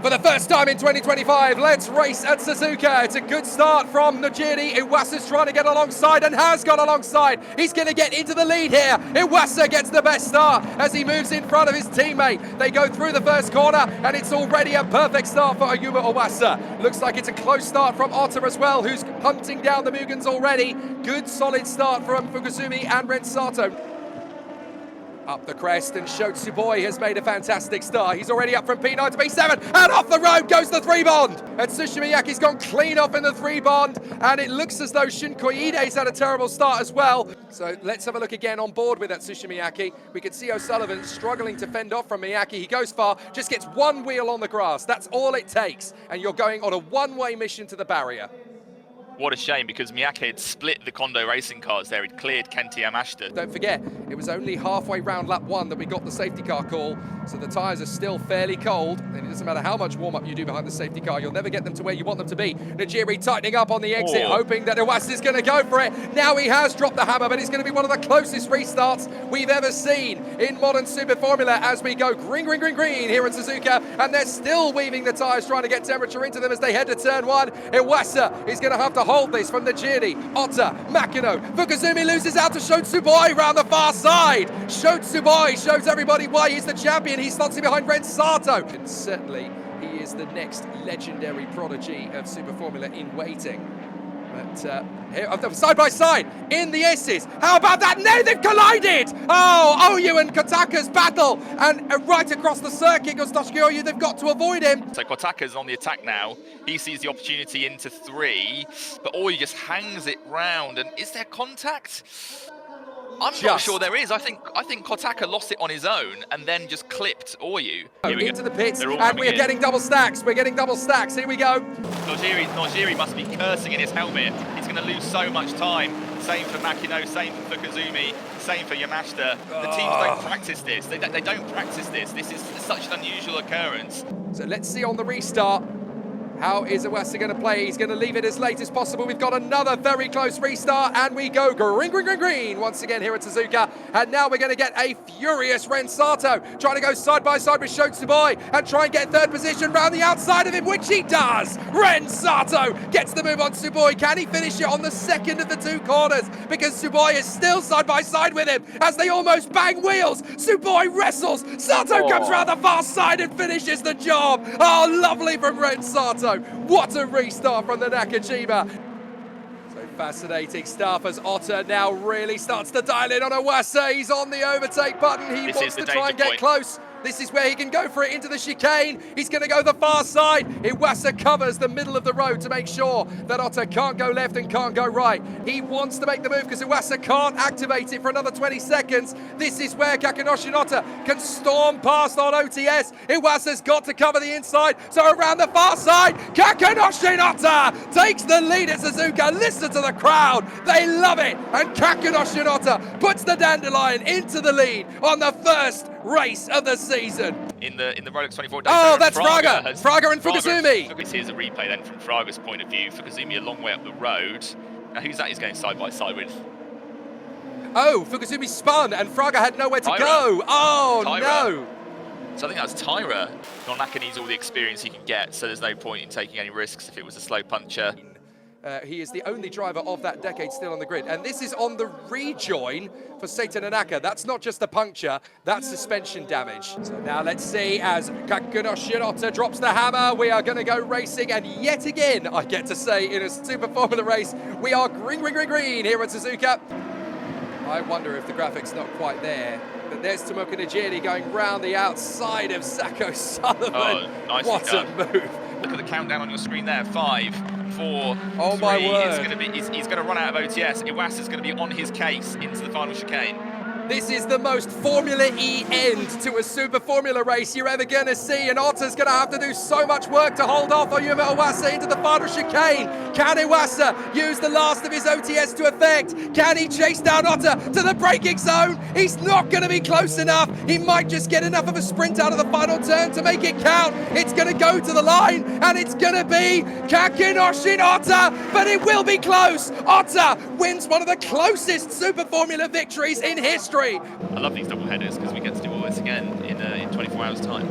For the first time in 2025, let's race at Suzuka. It's a good start from Najiri. Iwasa's trying to get alongside and has got alongside. He's going to get into the lead here. Iwasa gets the best start as he moves in front of his teammate. They go through the first corner and it's already a perfect start for Ayumu Iwasa. Looks like it's a close start from Otter as well, who's hunting down the Mugans already. Good solid start from Fukuzumi and Ren Sato. Up the crest, and Shotsuboi has made a fantastic start. He's already up from P9 to P7, and off the road goes the 3-bond. And Tsushimiyaki's gone clean off in the 3-bond, and it looks as though Shun Koide's had a terrible start as well. So let's have a look again on board with that Tsushimiyaki. We can see O'Sullivan struggling to fend off from Miyaki. He goes far, just gets one wheel on the grass. That's all it takes, and you're going on a one-way mission to the barrier. What a shame, because Miyake had split the Kondo racing cars there. He'd cleared Kenti Yamashita. Don't forget, it was only halfway round lap 1 that we got the safety car call, so the tyres are still fairly cold, and it doesn't matter how much warm-up you do behind the safety car, you'll never get them to where you want them to be. Najiri tightening up on the exit, hoping that Iwasa's going to go for it. Now he has dropped the hammer, but it's going to be one of the closest restarts we've ever seen in modern Super Formula as we go green, green, green, green here in Suzuka, and they're still weaving the tyres, trying to get temperature into them as they head to turn 1. Iwasa is going to have to hold this from Najiri, Otta, Makino. Fukuzumi loses out to Shotsuboi round the far side. Shotsuboi shows everybody why he's the champion. He slots in behind Ren Sato. And certainly, he is the next legendary prodigy of Super Formula in waiting. But here, side by side, in the S's. How about that? No, they've collided! Oh, Oyu and Kotaka's battle. And right across the circuit goes Toshiki Oyu. They've got to avoid him. So Kotaka's on the attack now. He sees the opportunity into 3, but Oyu just hangs it round. And is there contact? I'm not sure there is. I think Kotaka lost it on his own and then just clipped Oyu. Into the pits, and we're getting double stacks. We're getting double stacks. Here we go. Nojiri must be cursing in his helmet. He's going to lose so much time. Same for Makino, same for Fukuzumi, same for Yamashita. The teams don't practice this. They don't practice this. This is such an unusual occurrence. So let's see on the restart. How is Iwasa going to play? He's going to leave it as late as possible. We've got another very close restart, and we go green, green, green, green once again here at Suzuka. And now we're going to get a furious Ren Sato trying to go side by side with Shotsuboi and try and get third position round the outside of him, which he does. Ren Sato gets the move on Tsuboi. Can he finish it on the second of the 2 corners? Because Tsuboi is still side by side with him as they almost bang wheels. Tsuboi wrestles. Sato comes round the far side and finishes the job. Oh, lovely from Ren Sato. What a restart from the Nakajima. So fascinating stuff as Otter now really starts to dial in on Iwasa. He's on the overtake button. He wants to try and get close. This is where he can go for it into the chicane. He's going to go the far side. Iwasa covers the middle of the road to make sure that Otter can't go left and can't go right. He wants to make the move because Iwasa can't activate it for another 20 seconds. This is where Kakenoshi and Otter can storm past on OTS. Iwasa's got to cover the inside. So around the far side, Kakenoshi and Otter takes the lead at Suzuka. Listen to the crowd. They love it. And Kakenoshi and Otter puts the Dandelion into the lead on the first race of the season. In the Rolex 24. Oh, that's Fraga and Fukuzumi. Here's a replay then from Fraga's point of view. Fukuzumi a long way up the road. Now who's that he's going side by side with? Oh, Fukuzumi spun and Fraga had nowhere to go. Oh, no. So I think that's Tyra. Nonaka needs all the experience he can get, so there's no point in taking any risks if it was a slow puncher. He is the only driver of that decade still on the grid. And this is on the rejoin for Seita Nanaka. That's not just a puncture, that's suspension damage. So now let's see as Kakenoshi Otter drops the hammer. We are going to go racing. And yet again, I get to say, in a Super Formula race, we are green, green, green, green here at Suzuka. I wonder if the graphic's not quite there. But there's Tomoka Najiri going round the outside of Sako Sullivan. Oh, nicely what done. A move. Look at the countdown on your screen there. 5, 4, oh 3. My word. He's going to run out of OTS. Iwasa's going to be on his case into the final chicane. This is the most Formula E end to a Super Formula race you're ever going to see, and Otter's going to have to do so much work to hold off Ayumu Iwasa into the final chicane. Can Iwasa use the last of his OTS to effect? Can he chase down Otter to the braking zone? He's not going to be close enough. He might just get enough of a sprint out of the final turn to make it count. It's going to go to the line, and it's going to be Kakenoshi Otter, but it will be close. Otter wins one of the closest Super Formula victories in history. I love these double headers because we get to do all this again in 24 hours time.